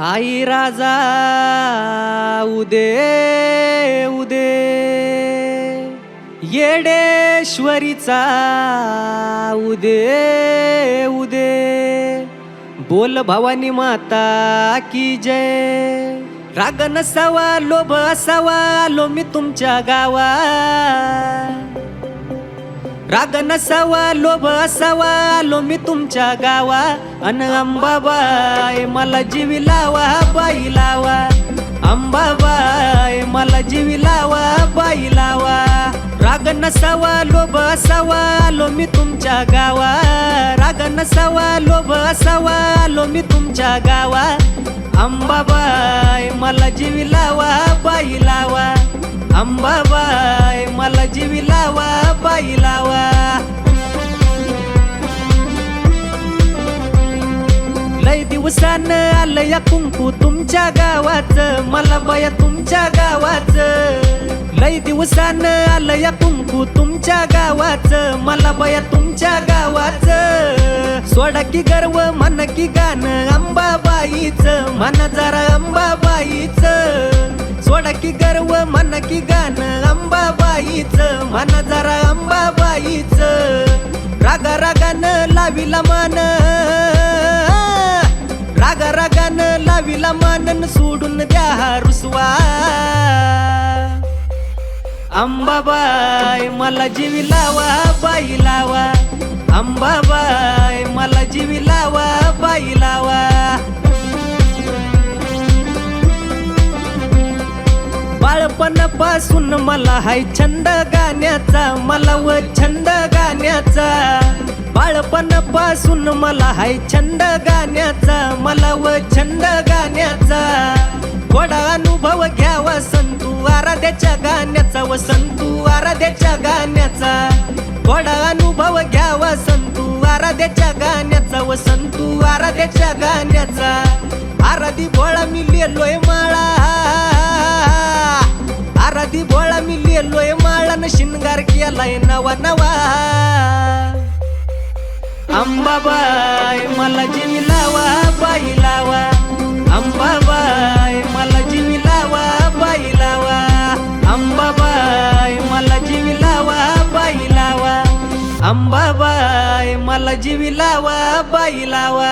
आई राजा उदे उदे येडेश्वरीचा उदे उदे बोल भवानी माता की जय। राग नसावा लोभ असावा आलो मी तुमच्या गावा, राग नसावा लोभ असावा आलो मी तुमच्या गावा। अन अंबाबाई मला जीवी लावा बाई लावा, अंबाबाई मला जीवी लावा बाई लावा। राग नसावा लोभ असावा आलो मी तुमच्या गावा, राग नसावा लोभ असावा आलो मी तुमच्या गावा। अंबाबाई मला जीवी लावा बाई लावा, अंबाबाई मला जीवी लावा बाई लावा। लय दिवसान आलं या कुंकू तुमच्या गावाचं, मला बया तुमच्या गावाचं। लय दिवसान आलं या कुंकू तुमच्या गावाचं, मला बया तुमच्या गावाचं। सोडा की गर्व मन की गाणं अंबाबाईचं, मन जरा अंबाबाईचं। सोडा की गर्व मन की गाणं अंबाबाईचं, मन जरा अंबाबाईचं। रागा रागानं लाविला मान, रागा रागानं लाविला मान सोडून द्या रुसवा। अंबाबाई मला जीवी लावा बाई लावा, अंबाबाई मला जीवी लावा बाई लावा। बाळपणापासून मला हाय छंद गाण्याचा, मला व छंद गाण्याचा। बाळपणापासून मला हाय छंद गाण्याचा, मला व छंद गाण्याचा। थोडा अनुभव घ्यावा संतू आराध्याच्या गाण्याचा, व संतू आराध्याच्या गाण्याचा। थोडा अनुभव घ्यावा संतू आराध्याच्या गाण्याचा, व संतू आराध्याच्या गाण्याचा। आराधी भोळा मी लिहिलोय माळा, आराधी भोळा मी लिहिलोय माळा न शिंगार केलाय नवा नवा। अंबाबाई मला जीवी लावा बाई लावा, अंबाबाई मला जीवी लावा बाई लावा। अंबाबाई मला जीवी लावा बाई लावा, अंबाबाई मला जीवी लावा बाई लावा।